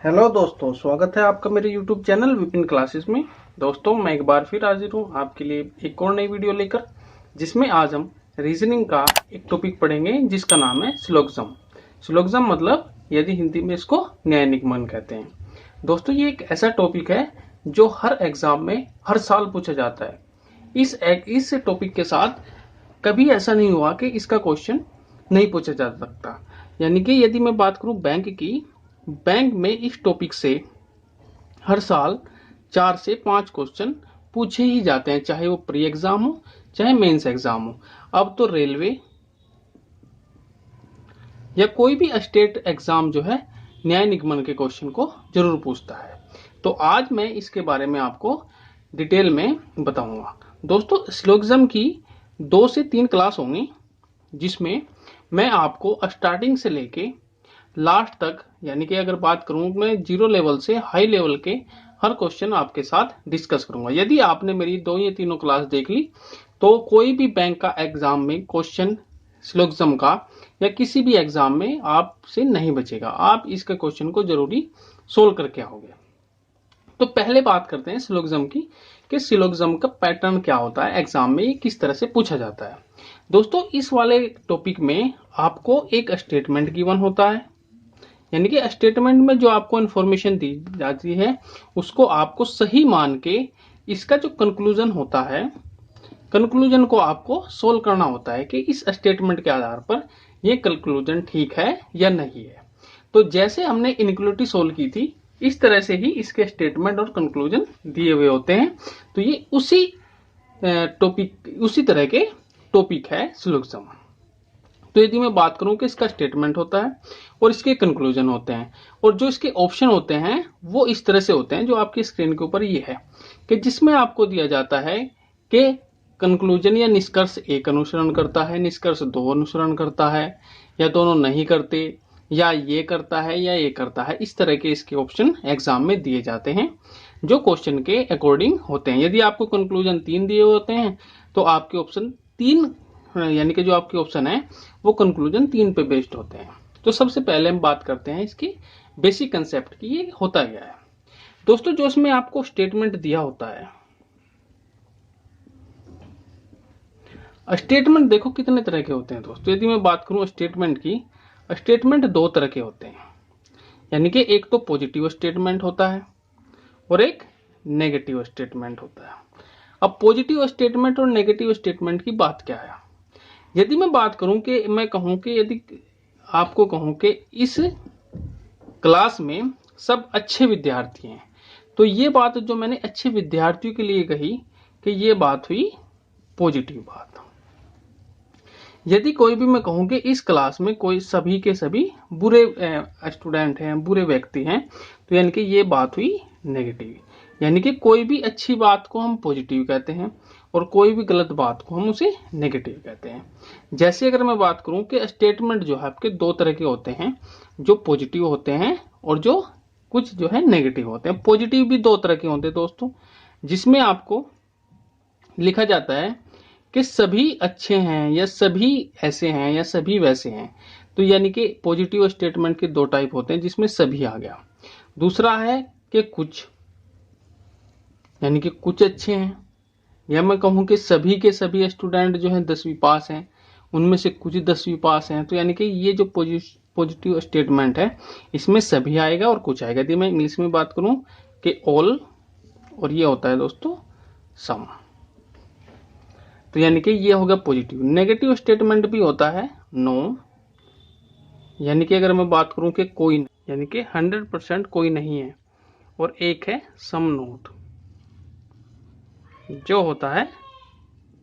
Hello दोस्तों, स्वागत है आपका मेरे YouTube चैनल विपिन क्लासेस में। दोस्तों, मैं एक बार फिर हाजिर हूँ आपके लिए एक और नई वीडियो लेकर, जिसमें आज हम रीजनिंग का एक टॉपिक पढ़ेंगे जिसका नाम है सिलोगिज्म। सिलोगिज्म मतलब यदि हिंदी में इसको न्याय निगमन कहते हैं। दोस्तों, ये एक ऐसा टॉपिक है जो हर एग्जाम में हर साल पूछा जाता है। इस टॉपिक के साथ कभी ऐसा नहीं हुआ कि इसका क्वेश्चन नहीं पूछा जा सकता। यानी कि यदि मैं बात करूं बैंक की, बैंक में इस टॉपिक से हर साल 4 से 5 क्वेश्चन पूछे ही जाते हैं, चाहे वो प्री एग्जाम हो चाहे मेंस एग्जाम हो। अब तो रेलवे या कोई भी स्टेट एग्जाम जो है न्याय निगमन के क्वेश्चन को जरूर पूछता है। तो आज मैं इसके बारे में आपको डिटेल में बताऊंगा। दोस्तों, सिलोगिज्म की 2 से 3 क्लास होंगी, जिसमें मैं आपको स्टार्टिंग से लेके लास्ट तक, यानी कि अगर बात करूं मैं 0 लेवल से हाई लेवल के हर क्वेश्चन आपके साथ डिस्कस करूंगा। यदि आपने मेरी 2 या तीनों क्लास देख ली तो कोई भी बैंक का एग्जाम में क्वेश्चन सिलोगिज्म का या किसी भी एग्जाम में आपसे नहीं बचेगा। आप इसके क्वेश्चन को जरूरी सोल्व करके आओगे। तो पहले बात करते हैं सिलोगिज्म की कि सिलोगिज्म का पैटर्न क्या होता है, एग्जाम में ये किस तरह से पूछा जाता है। दोस्तों, इस वाले टॉपिक में आपको एक स्टेटमेंट गिवन होता है, यानी कि स्टेटमेंट में जो आपको इन्फॉर्मेशन दी जाती है उसको आपको सही मान के इसका जो कंक्लूजन होता है, कंक्लूजन को आपको सोल्व करना होता है कि इस स्टेटमेंट के आधार पर ये कंक्लूजन ठीक है या नहीं है। तो जैसे हमने इनइक्वालिटी सोल्व की थी, इस तरह से ही इसके स्टेटमेंट और कंक्लूजन दिए हुए होते हैं। तो ये उसी तरह के टॉपिक है सिलोगिज्म। तो यदि मैं बात करूं कि इसका स्टेटमेंट होता है और इसके कंक्लूजन होते हैं, और जो इसके ऑप्शन होते हैं वो इस तरह से होते हैं जो आपकी स्क्रीन के ऊपर ये है, कि जिसमें आपको दिया जाता है कि कंक्लूजन या निष्कर्ष 1 अनुसरण करता है, निष्कर्ष 2 अनुसरण करता है, या दोनों नहीं करते, या ये करता है या ये करता है। इस तरह के इसके ऑप्शन एग्जाम में दिए जाते हैं जो क्वेश्चन के अकॉर्डिंग होते हैं। यदि आपको कंक्लूजन 3 दिए होते हैं तो आपके ऑप्शन 3, यानी कि जो आपके ऑप्शन है वो कंक्लूजन 3 पे बेस्ड होते हैं। तो सबसे पहले हम बात करते हैं इसकी बेसिक कंसेप्ट की, ये होता क्या है। दोस्तों, जो इसमें आपको स्टेटमेंट दिया होता है, स्टेटमेंट देखो कितने तरह के होते हैं। दोस्तों, यदि मैं बात करूं स्टेटमेंट की, स्टेटमेंट 2 तरह के होते हैं, यानी कि एक तो पॉजिटिव स्टेटमेंट होता है और एक नेगेटिव स्टेटमेंट होता है। अब पॉजिटिव स्टेटमेंट और नेगेटिव स्टेटमेंट की बात क्या है। यदि मैं बात करूं कि मैं कहूं कि यदि आपको कहूं कि इस क्लास में सब अच्छे विद्यार्थी हैं, तो ये बात जो मैंने अच्छे विद्यार्थियों के लिए कही कि ये बात हुई पॉजिटिव बात। यदि कोई भी मैं कहूं कि इस क्लास में कोई सभी के सभी बुरे स्टूडेंट हैं, बुरे व्यक्ति हैं, तो यानी कि ये बात हुई नेगेटिव। यानी कि कोई भी अच्छी बात को हम पॉजिटिव कहते हैं और कोई भी गलत बात को हम उसे नेगेटिव कहते हैं। जैसे अगर मैं बात करूं कि स्टेटमेंट जो है आपके 2 तरह के होते हैं, जो पॉजिटिव होते हैं और जो कुछ जो है नेगेटिव होते हैं। पॉजिटिव भी 2 तरह के होते हैं दोस्तों, जिसमें आपको लिखा जाता है कि सभी अच्छे हैं या सभी ऐसे हैं या सभी वैसे हैं। तो यानी कि पॉजिटिव स्टेटमेंट के 2 टाइप होते हैं, जिसमें सभी आ गया। दूसरा है कि कुछ, यानी कि कुछ अच्छे हैं, या मैं कहूं कि सभी के सभी स्टूडेंट जो हैं 10वीं पास हैं, उनमें से कुछ 10वीं पास हैं। तो यानी कि ये जो पॉजिटिव स्टेटमेंट है इसमें सभी आएगा और कुछ आएगा। यदि मैं इंग्लिश में बात करूं कि ऑल, और ये होता है दोस्तों सम। तो यानी कि ये हो गया पॉजिटिव। नेगेटिव स्टेटमेंट भी होता है नो, यानी कि अगर मैं बात करूं कि कोई, यानी कि 100% कोई नहीं है, और एक है सम नोट, जो होता है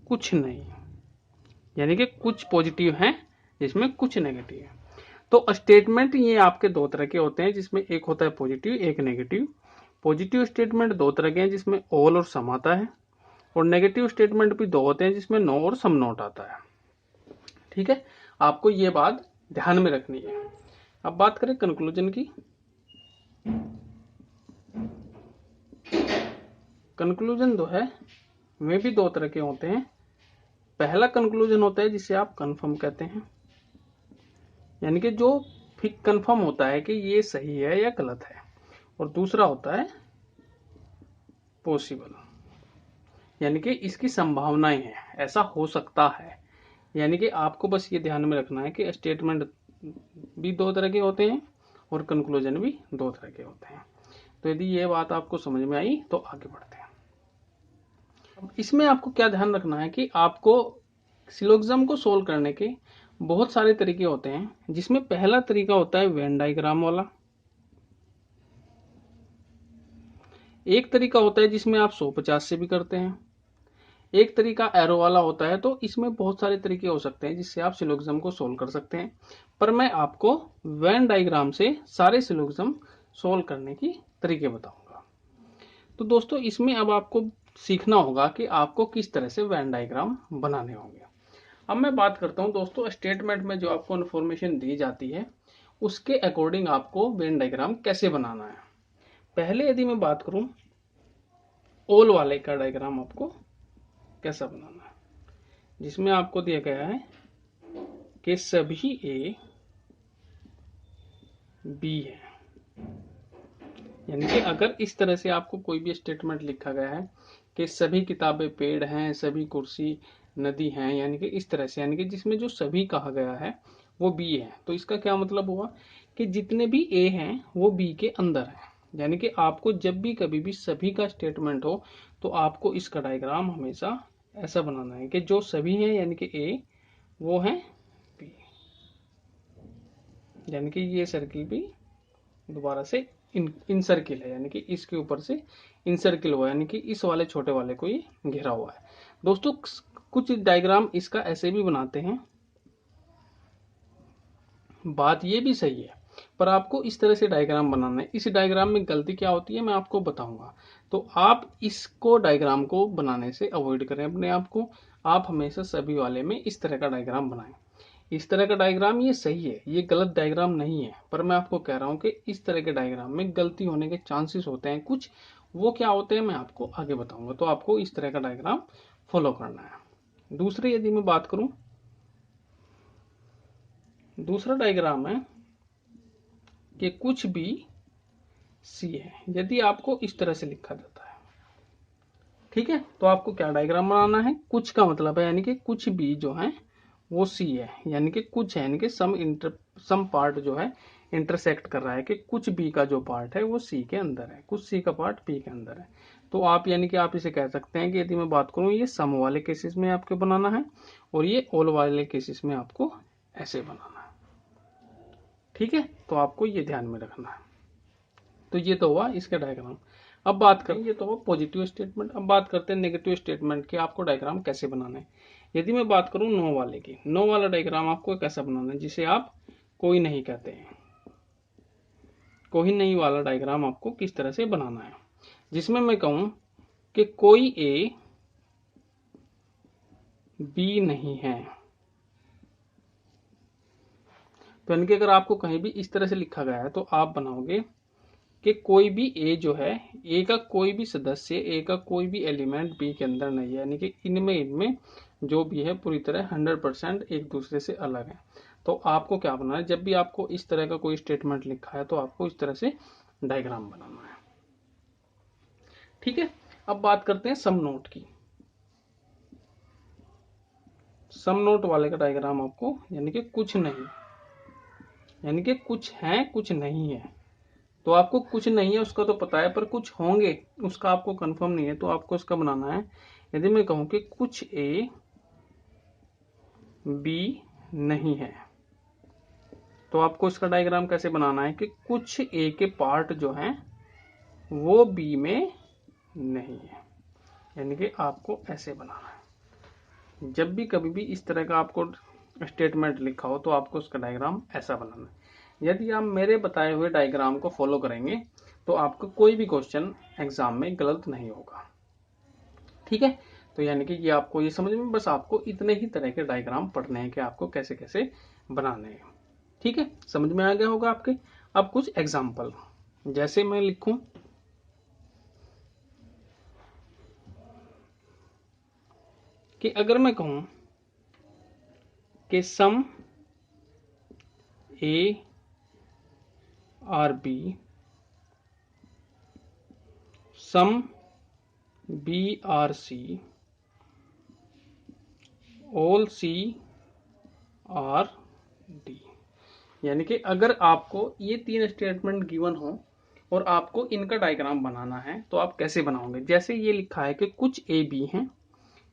कुछ नहीं, यानी कि कुछ पॉजिटिव है जिसमें कुछ नेगेटिव है। तो स्टेटमेंट ये आपके 2 तरह के होते हैं, जिसमें एक होता है पॉजिटिव, एक नेगेटिव। पॉजिटिव स्टेटमेंट 2 तरह के हैं, जिसमें ऑल और सम आता है, और नेगेटिव स्टेटमेंट भी 2 होते हैं जिसमें नो और सम नोट आता है। ठीक है, आपको ये बात ध्यान में रखनी है। अब बात करें कंक्लूजन की। कंक्लूजन जो है वे भी 2 तरह के होते हैं। पहला कंक्लूजन होता है जिसे आप कंफर्म कहते हैं, यानी कि जो फिर कंफर्म होता है कि ये सही है या गलत है। और दूसरा होता है पॉसिबल, यानी कि इसकी संभावनाएं हैं, ऐसा हो सकता है। यानी कि आपको बस ये ध्यान में रखना है कि स्टेटमेंट भी दो तरह के होते हैं और कंक्लूजन भी दो तरह के होते हैं। तो यदि ये बात आपको समझ में आई तो आगे बढ़ते हैं। अब इसमें आपको क्या ध्यान रखना है कि आपको सिलोगिज्म को सोल्व करने के बहुत सारे तरीके होते हैं, जिसमें पहला तरीका होता है वेन डायग्राम वाला। एक तरीका होता है जिसमें आप 150 से भी करते हैं। एक तरीका एरो वाला होता है। तो इसमें बहुत सारे तरीके हो सकते हैं जिससे आप सिलोगिज्म को सोल्व कर सकते हैं, पर मैं आपको वेन डायग्राम से सारे सिलोगिज्म सोल्व करने की तरीके बताऊंगा। तो दोस्तों इसमें अब आपको सीखना होगा कि आपको किस तरह से वेन डायग्राम बनाने होंगे। अब मैं बात करता हूं दोस्तों, स्टेटमेंट में जो आपको इन्फॉर्मेशन दी जाती है उसके अकॉर्डिंग आपको वेन डायग्राम कैसे बनाना है। पहले यदि मैं बात करूं ऑल वाले का डायग्राम आपको कैसा बनाना है, जिसमें आपको दिया गया है कि सभी ए बी है। यानी कि अगर इस तरह से आपको कोई भी स्टेटमेंट लिखा गया है कि सभी किताबें पेड़ हैं, सभी कुर्सी नदी हैं, यानी कि इस तरह से, यानी कि जिसमें जो सभी कहा गया है वो बी है, तो इसका क्या मतलब हुआ कि जितने भी ए हैं वो बी के अंदर है। यानी कि आपको जब भी कभी भी सभी का स्टेटमेंट हो तो आपको इसका डायग्राम हमेशा ऐसा बनाना है कि जो सभी हैं यानी कि ए वो है बी, यानी कि ये सर्किल भी दोबारा से इन सर्किल है, यानी कि इसके ऊपर से इन सर्किल हुआ, यानी कि इस वाले छोटे वाले को ये घेरा हुआ है। दोस्तों कुछ डायग्राम इसका ऐसे भी बनाते हैं, बात ये भी सही है, पर आपको इस तरह से डायग्राम बनाना है। इस डायग्राम में गलती क्या होती है मैं आपको बताऊंगा, तो आप इसको डायग्राम को बनाने से अवॉइड करें अपने आप को। आप हमेशा सभी वाले में इस तरह का डायग्राम बनाएं। इस तरह का डायग्राम ये सही है, ये गलत डायग्राम नहीं है, पर मैं आपको कह रहा हूं कि इस तरह के डायग्राम में गलती होने के चांसेस होते हैं कुछ, वो क्या होते हैं मैं आपको आगे बताऊंगा। तो आपको इस तरह का डायग्राम फॉलो करना है। दूसरी यदि मैं बात करूं, दूसरा डायग्राम है कि कुछ भी सी है। यदि आपको इस तरह से लिखा जाता है, ठीक है, तो आपको क्या डायग्राम बनाना है, कुछ का मतलब है यानी कि कुछ भी जो है वो सी है, यानी कि कुछ है, यानी कि सम पार्ट जो है इंटरसेक्ट कर रहा है कि कुछ बी का जो पार्ट है वो सी के अंदर है, कुछ सी का पार्ट बी के अंदर है। तो आप यानी कि आप इसे कह सकते हैं कि यदि मैं बात करूं ये सम वाले केसेस में आपको बनाना है और ये ऑल वाले केसेस में आपको ऐसे बनाना है। ठीक है, तो आपको ये ध्यान में रखना है। तो ये तो हुआ इसका डायग्राम। अब बात करें, ये तो हुआ पॉजिटिव स्टेटमेंट। अब बात करते हैं नेगेटिव स्टेटमेंट के, आपको डायग्राम कैसे बनाना है। यदि मैं बात करूं नो वाले की, नो वाला डायग्राम आपको कैसा बनाना है, जिसे आप कोई नहीं कहते हैं। कोई नहीं वाला डायग्राम आपको किस तरह से बनाना है, जिसमें मैं कहूं कि कोई ए बी नहीं है। तो यानी कि अगर आपको कहीं भी इस तरह से लिखा गया है तो आप बनाओगे कि कोई भी ए जो है, ए का कोई भी सदस्य, ए का कोई भी एलिमेंट बी के अंदर नहीं है, यानी कि इनमें जो भी है पूरी तरह 100% एक दूसरे से अलग है। तो आपको क्या बनाना है, जब भी आपको इस तरह का कोई स्टेटमेंट लिखा है तो आपको इस तरह से डायग्राम बनाना है। ठीक है, अब बात करते हैं सम नोट की। सम नोट वाले का डायग्राम आपको यानी कि कुछ नहीं, यानी कि कुछ है कुछ नहीं है। तो आपको कुछ नहीं है उसका तो पता है, पर कुछ होंगे उसका आपको कंफर्म नहीं है, तो आपको इसका बनाना है। यदि मैं कहूं कि कुछ ए बी नहीं है, तो आपको इसका डायग्राम कैसे बनाना है कि कुछ ए के पार्ट जो हैं वो बी में नहीं है, यानी कि आपको ऐसे बनाना है। जब भी कभी भी इस तरह का आपको स्टेटमेंट लिखा हो तो आपको उसका डायग्राम ऐसा बनाना है। यदि आप मेरे बताए हुए डायग्राम को फॉलो करेंगे तो आपको कोई भी क्वेश्चन एग्जाम में गलत नहीं होगा। ठीक है, तो यानी कि ये आपको ये समझ में, बस आपको इतने ही तरह के डायग्राम पढ़ने हैं कि आपको कैसे कैसे बनाने हैं। ठीक है, समझ में आ गया होगा आपके। अब कुछ एग्जाम्पल, जैसे मैं लिखूं कि अगर मैं कहूं कि some A are B some B are C all C are D. यानी कि अगर आपको ये 3 स्टेटमेंट गिवन हो और आपको इनका डायग्राम बनाना है तो आप कैसे बनाओगे। जैसे ये लिखा है कि कुछ ए बी हैं,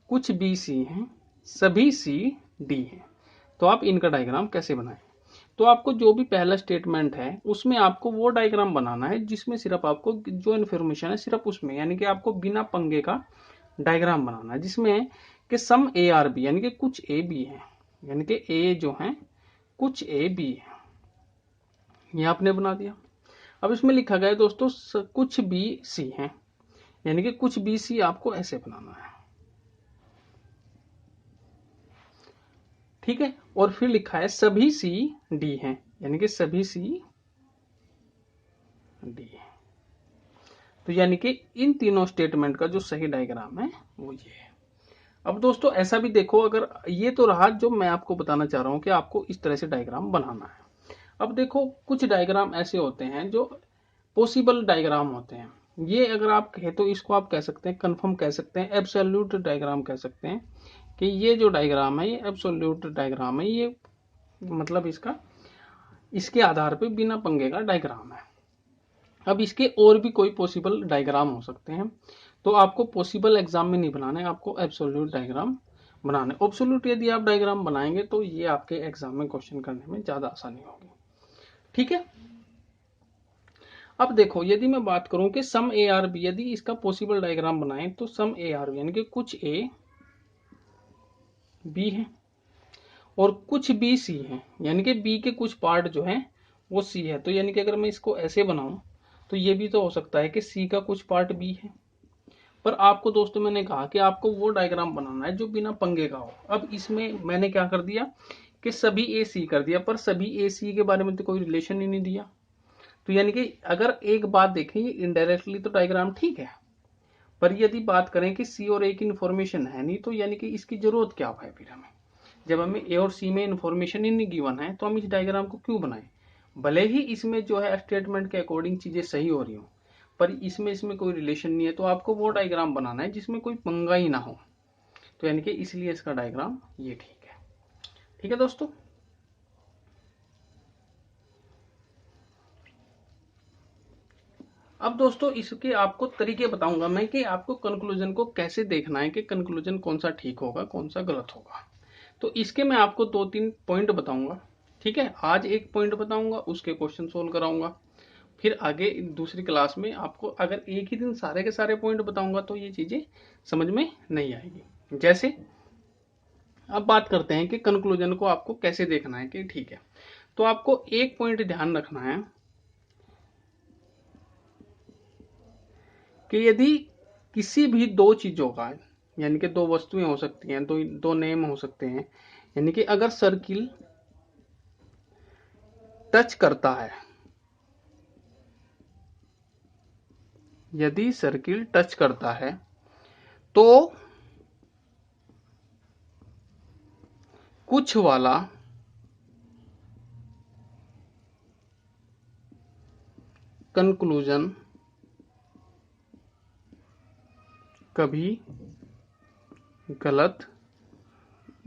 कुछ बी सी हैं, सभी सी डी हैं, तो आप इनका डायग्राम कैसे बनाएं। तो आपको जो भी पहला स्टेटमेंट है उसमें आपको वो डायग्राम बनाना है जिसमें सिर्फ आपको जो इन्फॉर्मेशन है सिर्फ उसमें, यानी कि आपको बिना पंगे का डायग्राम बनाना है जिसमें कि सम ए आर बी, यानी कि कुछ ए बी है, यानी कि ए जो है कुछ ए बी है, ये आपने बना दिया। अब इसमें लिखा गया है दोस्तों कुछ बी सी है, यानी कि कुछ बी सी आपको ऐसे बनाना है, ठीक है। और फिर लिखा है सभी सी डी है, यानी कि सभी सी डी है। तो यानी कि इन तीनों स्टेटमेंट का जो सही डायग्राम है वो ये है। अब दोस्तों ऐसा भी देखो, अगर ये तो रहा जो मैं आपको बताना चाह रहा हूं कि आपको इस तरह से डायग्राम बनाना है। अब देखो कुछ डायग्राम ऐसे होते हैं जो पॉसिबल डायग्राम होते हैं। ये अगर आप कहे तो इसको आप कह सकते हैं, कंफर्म कह सकते हैं, एब्सोल्यूट डायग्राम कह सकते हैं कि ये जो डायग्राम है ये एब्सोल्यूट डायग्राम है, ये मतलब इसका इसके आधार पे बिना पंगे का डायग्राम है। अब इसके और भी कोई पॉसिबल डायग्राम हो सकते हैं, तो आपको पॉसिबल एग्जाम में नहीं बनाना है, आपको एब्सोल्यूट डायग्राम बनाना है। एब्सोल्यूट यदि आप डायग्राम बनाएंगे तो ये आपके एग्जाम में क्वेश्चन करने में ज्यादा आसानी होगी, ठीक है। अब देखो यदि मैं बात करूं कि सम ए आर बी, यदि इसका पॉसिबल डायग्राम बनाएं तो सम ए आर बी यानी कि कुछ ए बी है और कुछ बी सी है, यानी कि बी के कुछ पार्ट जो है वो सी है। तो यानी कि अगर मैं इसको ऐसे बनाऊं तो ये भी तो हो सकता है कि सी का कुछ पार्ट बी है। पर आपको दोस्तों मैंने कहा कि आपको वो डायग्राम बनाना है जो बिना पंगे का हो। अब इसमें मैंने क्या कर दिया कि सभी ए सी कर दिया, पर सभी ए सी के बारे में तो कोई रिलेशन ही नहीं दिया। तो यानी कि अगर एक बात देखें ये इनडायरेक्टली तो डायग्राम ठीक है, पर यदि बात करें कि सी और ए की इन्फॉर्मेशन है नहीं, तो यानी कि इसकी जरूरत क्या है फिर हमें। जब हमें ए और सी में इन्फॉर्मेशन ही नहीं गिवन है तो हम इस डायग्राम को क्यों बनाएं। भले ही इसमें जो है स्टेटमेंट के अकॉर्डिंग चीजें सही हो रही हो, पर इसमें कोई रिलेशन नहीं है, तो आपको वो डायग्राम बनाना है जिसमें कोई पंगा ही ना हो। तो यानी कि इसलिए इसका डायग्राम ये ठीक है दोस्तों। अब दोस्तों इसके आपको तरीके बताऊंगा मैं कि आपको कंक्लूजन को कैसे देखना है कि कंक्लूजन कौन सा ठीक होगा कौन सा गलत होगा। तो इसके मैं आपको 2-3 पॉइंट बताऊंगा, ठीक है। आज एक पॉइंट बताऊंगा, उसके क्वेश्चन सोल्व कराऊंगा। फिर आगे दूसरी क्लास में आपको अगर एक ही दिन सारे के सारे पॉइंट बताऊंगा तो ये चीजें समझ में नहीं आएगी। जैसे अब बात करते हैं कि कंक्लूजन को आपको कैसे देखना है कि ठीक है। तो आपको एक पॉइंट ध्यान रखना है कि यदि किसी भी दो चीजों का, यानी कि दो वस्तुएं हो सकती हैं, दो नेम हो सकते हैं, यानी कि अगर सर्किल टच करता है, यदि सर्किल टच करता है तो कुछ वाला कंक्लूजन कभी गलत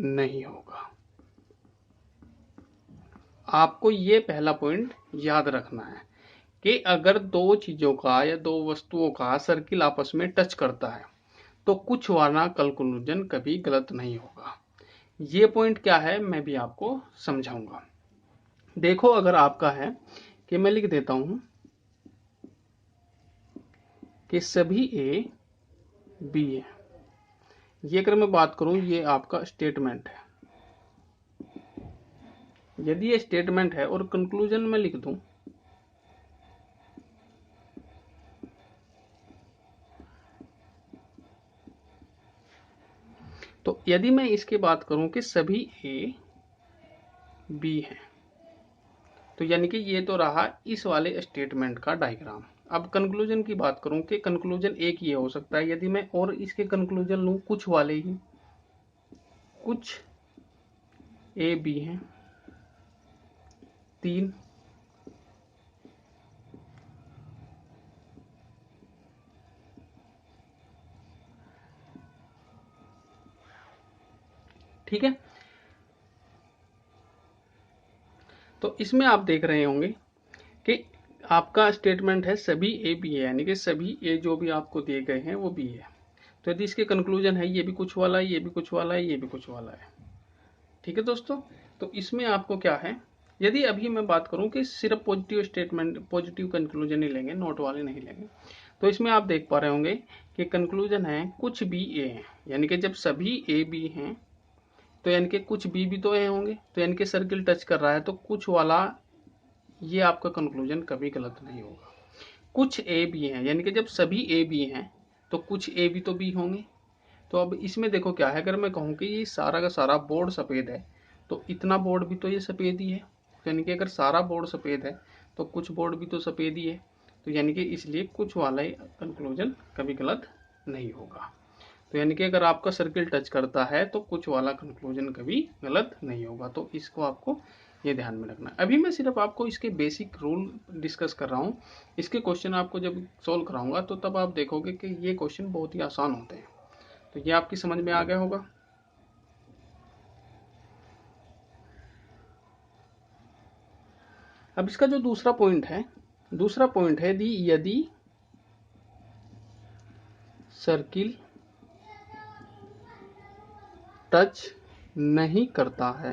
नहीं होगा। आपको ये पहला पॉइंट याद रखना है कि अगर दो चीजों का या दो वस्तुओं का सर्किल आपस में टच करता है तो कुछ वाला कंक्लूजन कभी गलत नहीं होगा। ये पॉइंट क्या है मैं भी आपको समझाऊंगा। देखो अगर आपका है कि मैं लिख देता हूं कि सभी ए बी है, ये अगर मैं बात करूं ये आपका स्टेटमेंट है। यदि ये स्टेटमेंट है और कंक्लूजन में लिख दूं तो यदि मैं इसके बात करूं कि सभी ए बी है, तो यानी कि ये तो रहा इस वाले स्टेटमेंट का डायग्राम। अब कंक्लूजन की बात करूं कि कंक्लूजन एक ही हो सकता है, यदि मैं और इसके कंक्लूजन लूं कुछ वाले ही, कुछ ए बी हैं 3, ठीक है। तो इसमें आप देख रहे होंगे कि आपका स्टेटमेंट है सभी ए बी है, यानी कि सभी ए जो भी आपको दिए गए हैं वो बी है। तो यदि इसके कंक्लूजन है ये भी कुछ वाला है, ये भी कुछ वाला है, ये भी कुछ वाला है। ठीक है दोस्तों, तो इसमें आपको क्या है, यदि अभी मैं बात करूं कि सिर्फ पॉजिटिव स्टेटमेंट, पॉजिटिव कंक्लूजन ही लेंगे, नोट वाले नहीं लेंगे, तो इसमें आप देख पा रहे होंगे कि कंक्लूजन है कुछ बी ए है, यानी कि जब सभी ए बी हैं तो यानी कि कुछ बी भी तो ए होंगे, तो यानी कि सर्किल टच कर रहा है तो कुछ वाला, ये आपका कंक्लूजन कभी गलत नहीं होगा। कुछ ए बी हैं, यानी कि जब सभी ए बी हैं तो कुछ ए भी तो बी होंगे। तो अब इसमें देखो क्या है, अगर मैं कहूँ कि ये सारा का सारा बोर्ड सफ़ेद है तो इतना बोर्ड भी तो ये सफ़ेद ही है, यानी कि अगर सारा बोर्ड सफ़ेद है तो कुछ बोर्ड भी तो सफ़ेद ही है, तो यानी कि इसलिए कुछ वाला कंक्लूजन कभी गलत नहीं होगा। तो यानी कि अगर आपका सर्किल टच करता है तो कुछ वाला कंक्लूजन कभी गलत नहीं होगा। तो इसको आपको ये ध्यान में रखना है। अभी मैं सिर्फ आपको इसके बेसिक रूल डिस्कस कर रहा हूँ, इसके क्वेश्चन आपको जब सोल्व कराऊंगा तो तब आप देखोगे कि ये क्वेश्चन बहुत ही आसान होते हैं। तो ये आपकी समझ में आ गया होगा। अब इसका जो दूसरा पॉइंट है, यदि सर्किल टच नहीं करता है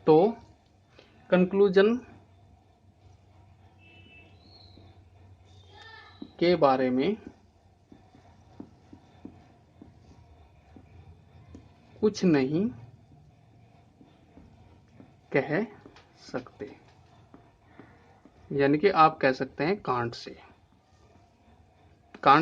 तो कंक्लूजन के बारे में कुछ नहीं कह सकते, यानी कि आप कह सकते हैं कांट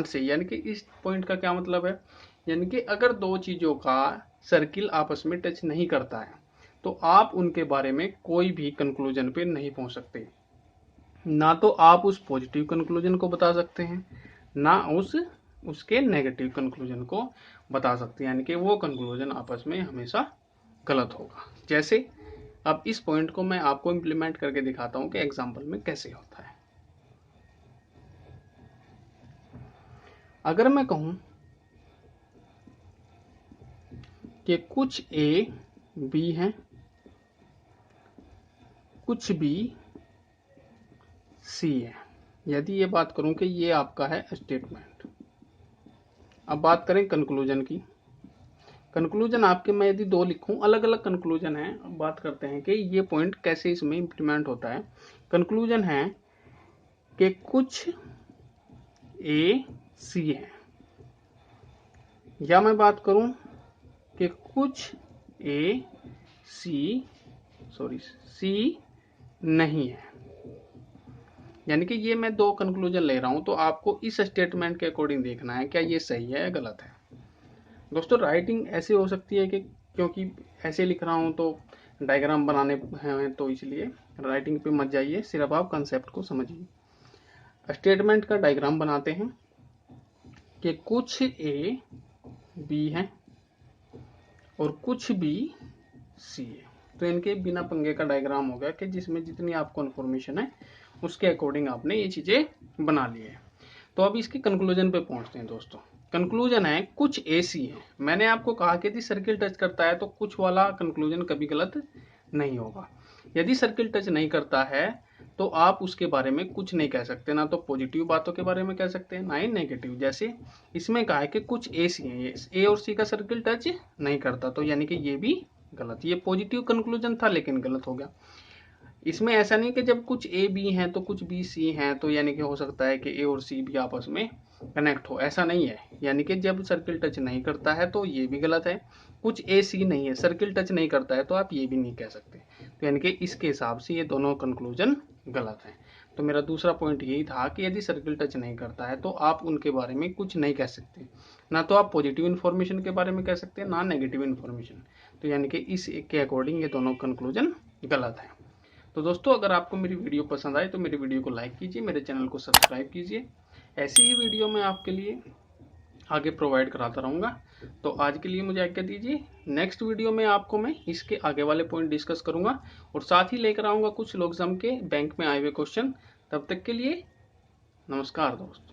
से। यानी कि इस पॉइंट का क्या मतलब है, यानी कि अगर दो चीजों का सर्किल आपस में टच नहीं करता है तो आप उनके बारे में कोई भी कंक्लूजन पे नहीं पहुंच सकते। ना तो आप उस पॉजिटिव कंक्लूजन को बता सकते हैं, ना उसके नेगेटिव कंक्लूजन को बता सकते हैं, यानी कि वो कंक्लूजन आपस में हमेशा गलत होगा। जैसे अब इस पॉइंट को मैं आपको इंप्लीमेंट करके दिखाता हूं कि एग्जाम्पल में कैसे होता है। अगर मैं कहूं कि कुछ ए बी हैं, कुछ बी सी है, यदि ये बात करूं कि ये आपका है स्टेटमेंट। अब बात करें कंक्लूजन की। कंक्लूजन आपके मैं यदि दो लिखूं, अलग अलग कंक्लूजन है। अब बात करते हैं कि ये पॉइंट कैसे इसमें इंप्लीमेंट होता है। कंक्लूजन है कि कुछ ए सी है, या मैं बात करूं कि कुछ ए सी नहीं है, यानी कि ये मैं दो कंक्लूजन ले रहा हूं, तो आपको इस स्टेटमेंट के अकॉर्डिंग देखना है क्या ये सही है या गलत है। दोस्तों राइटिंग ऐसे हो सकती है कि क्योंकि ऐसे लिख रहा हूं तो डायग्राम बनाने हैं, तो इसलिए राइटिंग पे मत जाइए, सिर्फ आप कंसेप्ट को समझिए। स्टेटमेंट का डायग्राम बनाते हैं कि कुछ ए बी है और कुछ बी सी है। तो इनके बिना पंगे का डायग्राम हो गया कि जिसमें जितनी आपको इन्फॉर्मेशन है उसके अकॉर्डिंग आपने ये चीजें बना ली है। तो अब इसके कंक्लूजन पे पहुंचते हैं दोस्तों। कंक्लूजन है कुछ एसी है। मैंने आपको कहा कि यदि सर्किल टच करता है तो कुछ वाला कंक्लूजन कभी गलत नहीं होगा। यदि सर्किल टच नहीं करता है तो आप उसके बारे में कुछ नहीं कह सकते, ना तो पॉजिटिव बातों के बारे में कह सकते हैं ना ही नेगेटिव। जैसे इसमें कहा है कि कुछ ए सी है, ए और सी का सर्किल टच नहीं करता, तो यानी कि ये भी गलत। ये पॉजिटिव कंक्लूजन था लेकिन गलत हो गया। इसमें ऐसा नहीं कि जब कुछ ए बी हैं तो कुछ बी सी हैं, तो यानी कि हो सकता है कि ए और सी भी आपस में कनेक्ट हो, ऐसा नहीं है। यानी कि जब सर्किल टच नहीं करता है तो ये भी गलत है। कुछ ए सी नहीं है, सर्किल टच नहीं करता है, तो आप ये भी नहीं कह सकते। तो यानी कि इसके हिसाब से ये दोनों कंक्लूजन गलत है। तो मेरा दूसरा पॉइंट यही था कि यदि सर्किल टच नहीं करता है तो आप उनके बारे में कुछ नहीं कह सकते, ना तो आप पॉजिटिव इन्फॉर्मेशन के बारे में कह सकते हैं ना नेगेटिव इन्फॉर्मेशन। तो यानी कि इस के अकॉर्डिंग ये दोनों कंक्लूजन गलत है। तो दोस्तों अगर आपको मेरी वीडियो पसंद आए तो मेरी वीडियो को लाइक कीजिए, मेरे चैनल को सब्सक्राइब कीजिए। ऐसी ही वीडियो मैं आपके लिए आगे प्रोवाइड कराता रहूँगा। तो आज के लिए मुझे आज्ञा दीजिए। नेक्स्ट वीडियो में आपको मैं इसके आगे वाले पॉइंट डिस्कस करूँगा और साथ ही लेकर आऊँगा कुछ लोग के बैंक में आए हुए क्वेश्चन। तब तक के लिए नमस्कार दोस्तों।